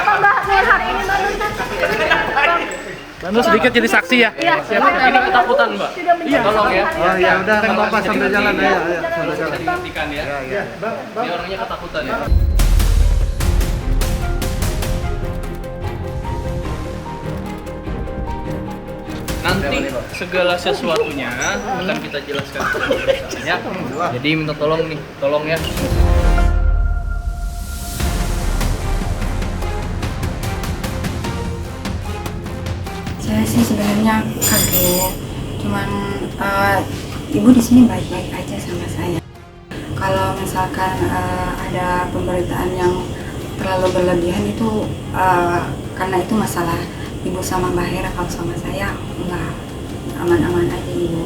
apa Mbak Nur hari ini Mbak Nur? Nur sedikit jadi saksi ya. Iya. Ini ketakutan Mbak. Tolong ya. Oh ya udah nggak apa-apa sambil jalan aja. Sambil jalan. Dihentikan ya. Ini orangnya ketakutan ya. Nanti segala sesuatunya akan kita jelaskan ya. Jadi minta tolong nih, tolong ya. Saya sih sebenarnya kaget, cuman ibu di sini baik-baik aja sama saya. Kalau misalkan ada pemberitaan yang terlalu berlebihan itu karena itu masalah ibu sama Mbak Hera. Kalau sama saya enggak, aman-aman aja ibu.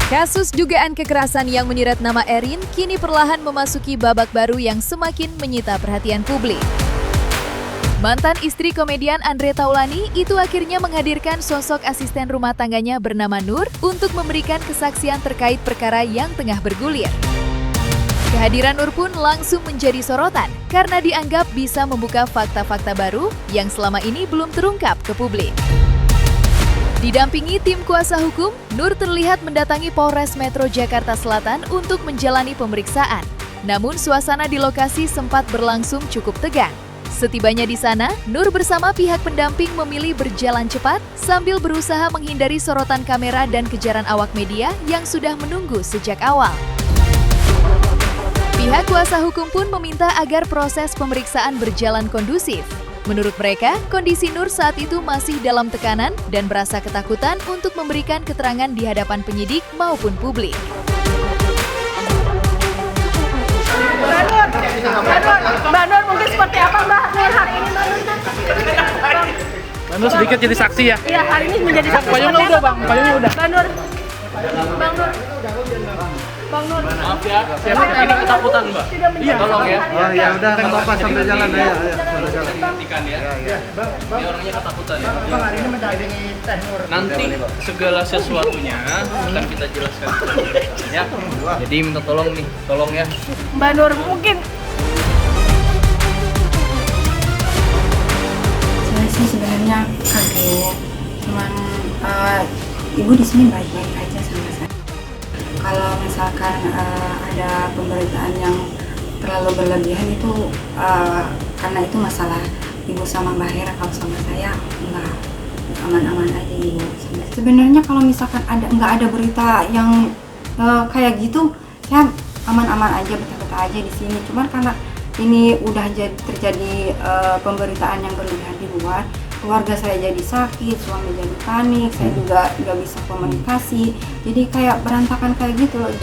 Kasus dugaan kekerasan yang menyeret nama Erin kini perlahan memasuki babak baru yang semakin menyita perhatian publik. Mantan istri komedian Andre Taulany itu akhirnya menghadirkan sosok asisten rumah tangganya bernama Nur untuk memberikan kesaksian terkait perkara yang tengah bergulir. Kehadiran Nur pun langsung menjadi sorotan karena dianggap bisa membuka fakta-fakta baru yang selama ini belum terungkap ke publik. Didampingi tim kuasa hukum, Nur terlihat mendatangi Polres Metro Jakarta Selatan untuk menjalani pemeriksaan. Namun suasana di lokasi sempat berlangsung cukup tegang. Setibanya di sana, Nur bersama pihak pendamping memilih berjalan cepat sambil berusaha menghindari sorotan kamera dan kejaran awak media yang sudah menunggu sejak awal. Pihak kuasa hukum pun meminta agar proses pemeriksaan berjalan kondusif. Menurut mereka, kondisi Nur saat itu masih dalam tekanan dan merasa ketakutan untuk memberikan keterangan di hadapan penyidik maupun publik. Mbak Nur mungkin seperti apa Mbak Nur hari ini Mbak Nur? Nur sedikit jadi saksi ya. Iya, hari ini menjadi saksi. Payungnya udah Bang, payungnya udah. Bang Nur. Bang Nur. Maaf ya, ini ketakutan Mbak. Tolong ya. Oh ya udah nggak apa-apa sambil jalan aja. Sambil jalan. Dihentikan ya. Ini orangnya ketakutan ya. Nanti segala sesuatunya akan kita jelaskan ya. Jadi minta tolong nih, tolong ya. Mbak Nur mungkin Saya sih sebenarnya kaget, cuman ibu di sini baik-baik aja sama saya. Kalau misalkan ada pemberitaan yang terlalu berlebihan itu karena itu masalah ibu sama Mbak Hera. Kalau sama saya enggak, aman-aman aja ibu. Sebenarnya kalau misalkan nggak ada berita yang kayak gitu, saya aman-aman aja, betah-betah aja di sini. Cuman karena ini udah terjadi pemberitaan yang berlebihan di luar, keluarga saya jadi sakit, suami jadi panik, saya juga nggak bisa komunikasi, jadi kayak berantakan kayak gitu loh.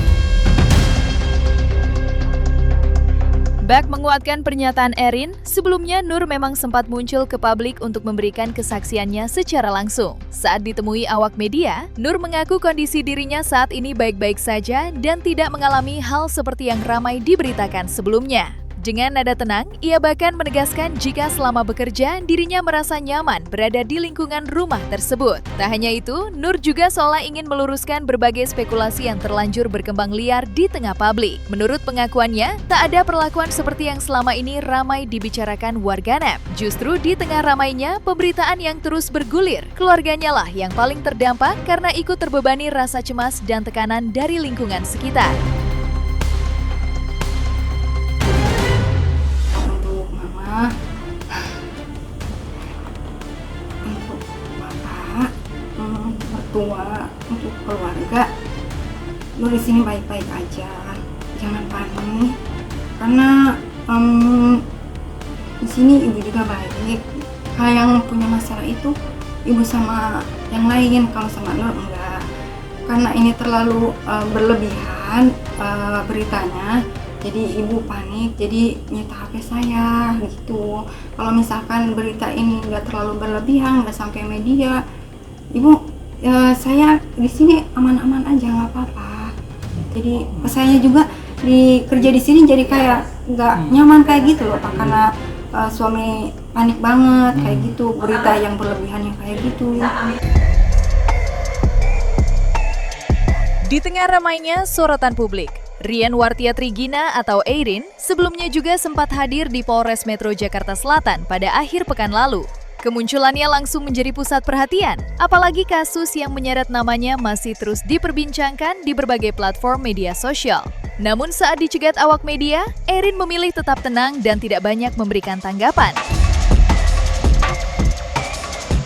Bak menguatkan pernyataan Erin, sebelumnya Nur memang sempat muncul ke publik untuk memberikan kesaksiannya secara langsung. Saat ditemui awak media, Nur mengaku kondisi dirinya saat ini baik-baik saja dan tidak mengalami hal seperti yang ramai diberitakan sebelumnya. Dengan nada tenang, ia bahkan menegaskan jika selama bekerja, dirinya merasa nyaman berada di lingkungan rumah tersebut. Tak hanya itu, Nur juga seolah ingin meluruskan berbagai spekulasi yang terlanjur berkembang liar di tengah publik. Menurut pengakuannya, tak ada perlakuan seperti yang selama ini ramai dibicarakan warganet. Justru di tengah ramainya, pemberitaan yang terus bergulir, keluarganya lah yang paling terdampak karena ikut terbebani rasa cemas dan tekanan dari lingkungan sekitar. Untuk bapak, mertua, untuk keluarga, lu di sini baik-baik aja, jangan panik. Karena di sini ibu juga baik. Kalau yang punya masalah itu ibu sama yang lain, kalau sama Nur enggak. Karena ini terlalu berlebihan beritanya. Jadi ibu panik, jadi nyita HP saya gitu. Kalau misalkan berita ini nggak terlalu berlebihan, nggak sampai media, ibu saya di sini aman-aman aja, nggak apa-apa. Jadi saya juga kerja di sini jadi kayak nggak nyaman kayak gitu loh Pak, karena suami panik banget kayak gitu, berita yang berlebihan yang kayak gitu. Di tengah ramainya sorotan publik, Rian Wartia Trigina atau Erin sebelumnya juga sempat hadir di Polres Metro Jakarta Selatan pada akhir pekan lalu. Kemunculannya langsung menjadi pusat perhatian, apalagi kasus yang menyeret namanya masih terus diperbincangkan di berbagai platform media sosial. Namun saat dicegat awak media, Erin memilih tetap tenang dan tidak banyak memberikan tanggapan.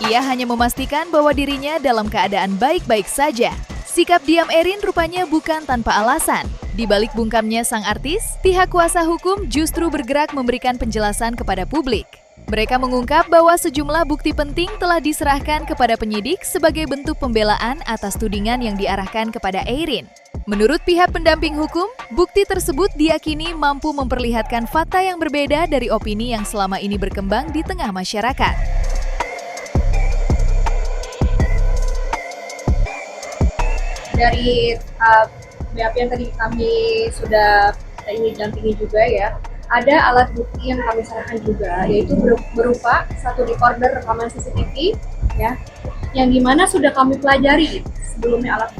Ia hanya memastikan bahwa dirinya dalam keadaan baik-baik saja. Sikap diam Erin rupanya bukan tanpa alasan. Di balik bungkamnya sang artis, pihak kuasa hukum justru bergerak memberikan penjelasan kepada publik. Mereka mengungkap bahwa sejumlah bukti penting telah diserahkan kepada penyidik sebagai bentuk pembelaan atas tudingan yang diarahkan kepada Erin. Menurut pihak pendamping hukum, bukti tersebut diyakini mampu memperlihatkan fakta yang berbeda dari opini yang selama ini berkembang di tengah masyarakat. Dari BAP yang tadi kami sudah dampingi juga ya, ada alat bukti yang kami serahkan juga, yaitu berupa satu recorder rekaman CCTV ya, yang dimana sudah kami pelajari sebelumnya alat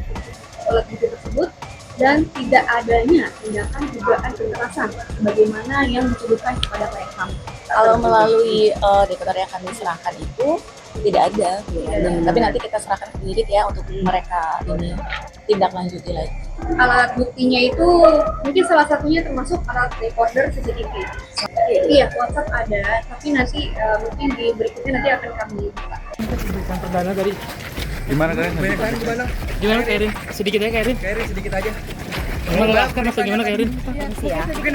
bukti tersebut, dan tidak adanya tindakan dugaan kekerasan sebagaimana yang dituduhkan kepada klien kami. Kalau melalui dekoder yang kami serahkan itu tidak ada. Tapi nanti kita serahkan ke penyidik ya untuk mereka ini tindak lanjuti lagi. Alat buktinya itu mungkin salah satunya termasuk alat recorder CCTV. Iya, WhatsApp ada, tapi nanti mungkin di berikutnya nanti akan kami buka. Yang perdana dari gimana kalian? Gimana Kak Erin? Sedikit aja Kak Erin. Kak Erin sedikit aja. Gimana Kak Erin?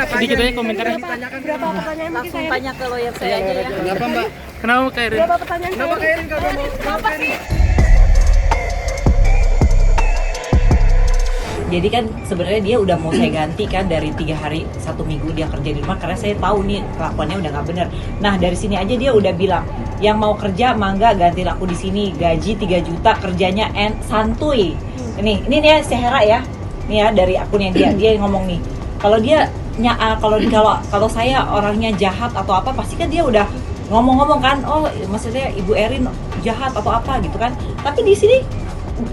Sedikit aja komentarnya. Berapa pertanyaan mungkin Langsung tanya ke lawyer saya aja ya. Kenapa Mbak? Kenapa Kak Erin? Berapa pertanyaan? Kenapa Kak Erin kalau mau? Kenapa sih? Jadi kan sebenarnya dia udah mau saya ganti kan dari 3 hari 1 minggu dia kerja di rumah karena saya tahu nih kelakuannya udah nggak bener. Nah dari sini aja dia udah bilang yang mau kerja mangga ganti aku di sini, gaji 3 juta kerjanya santuy. Ini nih si Hera ya, nih ya dari akunnya dia ngomong nih. Kalau dia kalau saya orangnya jahat atau apa pasti kan dia udah ngomong-ngomong kan, oh maksudnya Ibu Erin jahat atau apa gitu kan. Tapi di sini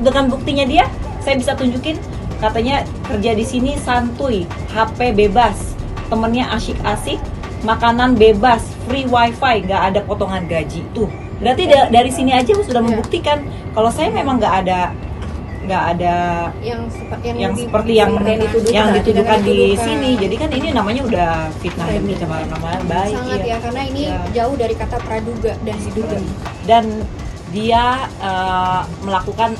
dengan buktinya dia saya bisa tunjukin. Katanya kerja di sini santuy, HP bebas, temennya asyik-asyik, makanan bebas, free wifi, nggak ada potongan gaji. Tuh, berarti dari sini aja sudah membuktikan kalau saya memang nggak ada yang seperti yang dituduhkan di sini. Jadi kan ini namanya udah fitnah demi nama baik. Sangat ya, karena ini jauh dari kata praduga dan diduga. Dan dia melakukan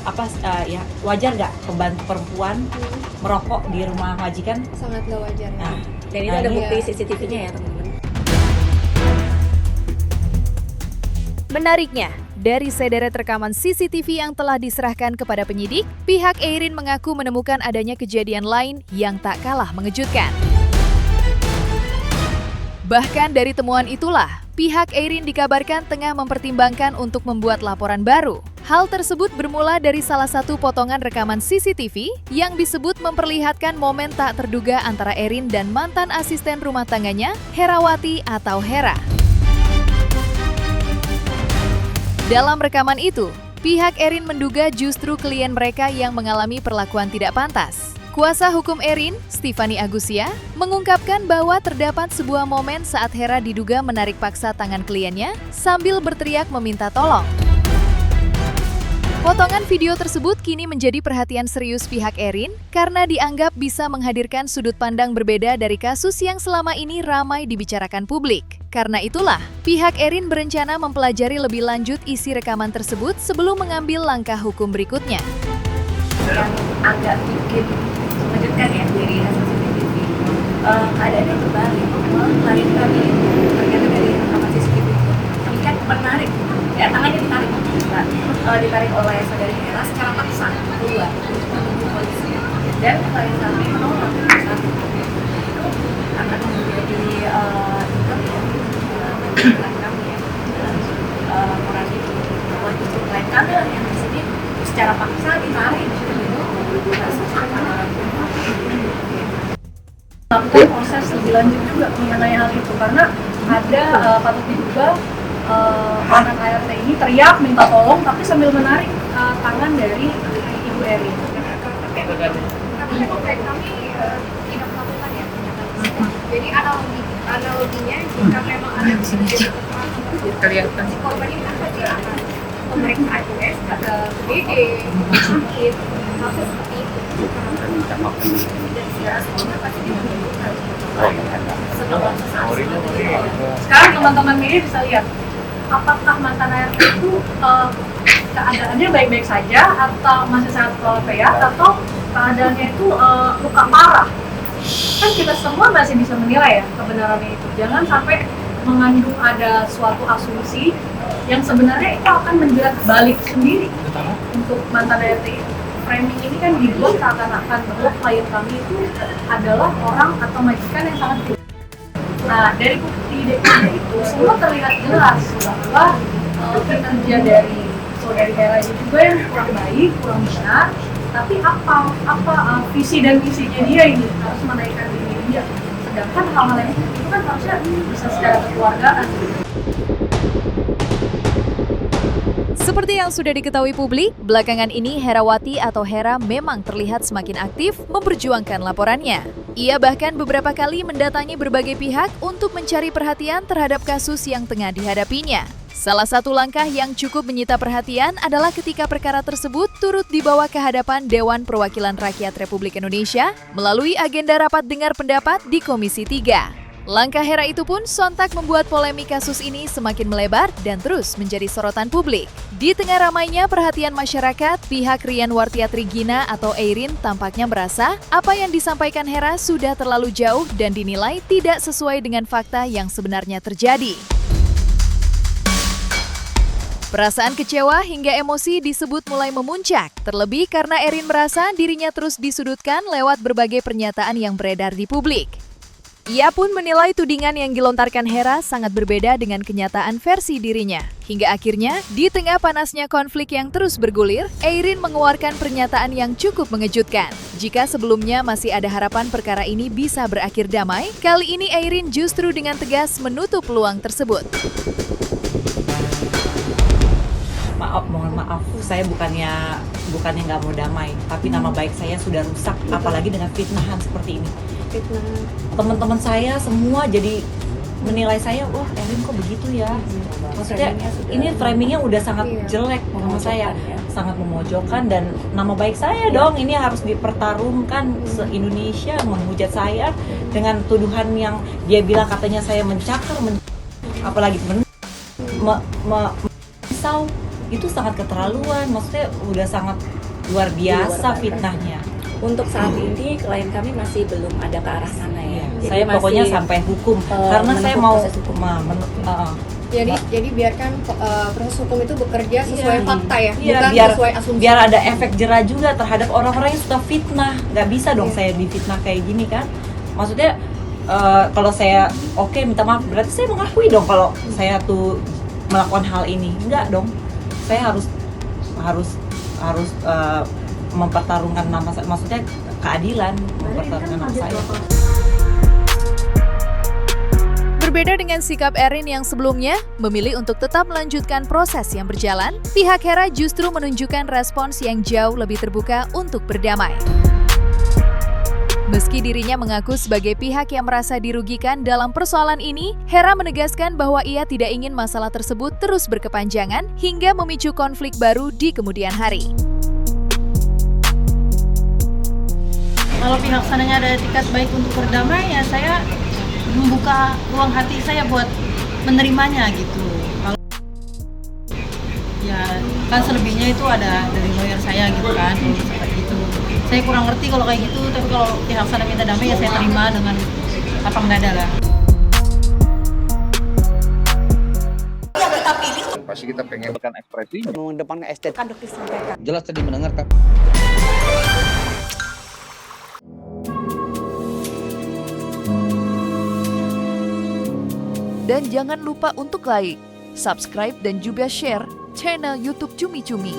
ya wajar nggak pembantu perempuan merokok di rumah majikan? Sangat nggak wajar. Nah, Dan itu ada bukti CCTV-nya ya teman-teman. Menariknya, dari sederet rekaman CCTV yang telah diserahkan kepada penyidik, pihak Erin mengaku menemukan adanya kejadian lain yang tak kalah mengejutkan. Bahkan dari temuan itulah, pihak Erin dikabarkan tengah mempertimbangkan untuk membuat laporan baru. Hal tersebut bermula dari salah satu potongan rekaman CCTV yang disebut memperlihatkan momen tak terduga antara Erin dan mantan asisten rumah tangganya, Herawati atau Hera. Dalam rekaman itu, pihak Erin menduga justru klien mereka yang mengalami perlakuan tidak pantas. Kuasa hukum Erin, Stephanie Agusia, mengungkapkan bahwa terdapat sebuah momen saat Hera diduga menarik paksa tangan kliennya sambil berteriak meminta tolong. Potongan video tersebut kini menjadi perhatian serius pihak Erin karena dianggap bisa menghadirkan sudut pandang berbeda dari kasus yang selama ini ramai dibicarakan publik. Karena itulah, pihak Erin berencana mempelajari lebih lanjut isi rekaman tersebut sebelum mengambil langkah hukum berikutnya. Yang agak bikin mengejutkan ya dari hasil CCTV. Keadaannya terbalik. Klien kami ternyata dari rekaman CCTV itu terikat menarik, ya tangannya ditarik, ditarik oleh saudari Hera secara paksa keluar untuk menunggu polisi. Dan klien kami menolak saat itu akan menjadi klien kami ya dalam laporan itu bahwa justru klien kami lah yang di sini secara paksa ditarik. Melakukan proses lebih lanjut juga mengenai hal itu karena ada patut diduga anak ART ini teriak minta tolong tapi sambil menarik tangan dari Ibu Erin. rekan-rekannya. Tapi proyek kami tidak melakukan ya pernyataan tersebut. Jadi analoginya jika memang ada kejadian kekerasan tersebut, si korban ini kan pasti akan pemeriksaan tes, ada BD, sakit, kasus seperti itu. Dan secara sebelumnya pasti tidak melakukan. Sekarang teman-teman media bisa lihat apakah mantan ART itu keadaannya baik-baik saja atau masih sangat kelalaian atau keadaannya itu luka parah. Kan kita semua masih bisa menilai ya kebenarannya itu. Jangan sampai mengandung ada suatu asumsi yang sebenarnya itu akan menjerat balik sendiri untuk mantan ART itu. Framing ini kan dibuat seakan-akan bahwa klien kami itu adalah orang atau majikan yang sangat buruk. Nah, dari bukti DKP itu semua terlihat jelas bahwa kinerja dari saudari Hera ini juga yang kurang baik, kurang benar. Tapi apa visi dan misinya dia ini harus menaikkan diri dia. Sedangkan hal-hal yang itu kan harusnya bisa secara kekeluargaan. Seperti yang sudah diketahui publik, belakangan ini Herawati atau Hera memang terlihat semakin aktif memperjuangkan laporannya. Ia bahkan beberapa kali mendatangi berbagai pihak untuk mencari perhatian terhadap kasus yang tengah dihadapinya. Salah satu langkah yang cukup menyita perhatian adalah ketika perkara tersebut turut dibawa ke hadapan Dewan Perwakilan Rakyat Republik Indonesia melalui agenda rapat dengar pendapat di Komisi 3. Langkah Hera itu pun sontak membuat polemik kasus ini semakin melebar dan terus menjadi sorotan publik. Di tengah ramainya perhatian masyarakat, pihak Rian Wartiatri Gina atau Eirin tampaknya merasa apa yang disampaikan Hera sudah terlalu jauh dan dinilai tidak sesuai dengan fakta yang sebenarnya terjadi. Perasaan kecewa hingga emosi disebut mulai memuncak, terlebih karena Eirin merasa dirinya terus disudutkan lewat berbagai pernyataan yang beredar di publik. Ia pun menilai tudingan yang dilontarkan Hera sangat berbeda dengan kenyataan versi dirinya. Hingga akhirnya, di tengah panasnya konflik yang terus bergulir, Eirin mengeluarkan pernyataan yang cukup mengejutkan. Jika sebelumnya masih ada harapan perkara ini bisa berakhir damai, kali ini Eirin justru dengan tegas menutup peluang tersebut. Mohon maaf, saya bukannya nggak mau damai, tapi nama baik saya sudah rusak, apalagi dengan fitnahan seperti ini. Teman-teman saya semua jadi menilai saya, wah Eirin kok begitu ya. Maksudnya ini framingnya udah sangat jelek sama saya, sangat memojokkan dan nama baik saya dong ini harus dipertarungkan se-Indonesia menghujat saya dengan tuduhan yang dia bilang katanya saya mencakar, apalagi pisau. Itu sangat keterlaluan, maksudnya udah sangat luar biasa fitnahnya. Untuk saat ini klien kami masih belum ada ke arah sana ya. Saya pokoknya sampai hukum karena saya mau Jadi biarkan proses hukum itu bekerja sesuai fakta ya, bukan sesuai asumsi. Biar ada efek jera juga terhadap orang-orang yang suka fitnah. Nggak bisa dong saya difitnah kayak gini kan. Maksudnya kalau saya minta maaf, berarti saya mengakui dong kalau saya tuh melakukan hal ini. Enggak dong. Saya harus mempertarungkan nama saya, maksudnya keadilan, mempertarungkan nama saya. Berbeda dengan sikap Eirin yang sebelumnya, memilih untuk tetap melanjutkan proses yang berjalan, pihak Hera justru menunjukkan respons yang jauh lebih terbuka untuk berdamai. Meski dirinya mengaku sebagai pihak yang merasa dirugikan dalam persoalan ini, Hera menegaskan bahwa ia tidak ingin masalah tersebut terus berkepanjangan hingga memicu konflik baru di kemudian hari. Kalau pihak sananya ada etikat baik untuk berdamai, ya saya membuka ruang hati saya buat menerimanya gitu. Kalau ya kan selebihnya itu ada dari lawyer saya gitu kan, seperti itu. Saya kurang ngerti kalau kayak gitu, tapi kalau pihak sana minta damai ya saya terima dengan lapang dada lah. Pasti kita pengen ekspresi, mengedepankan estetika. Jelas tadi mendengar kan. Dan jangan lupa untuk like, subscribe dan juga share channel YouTube Cumi Cumi.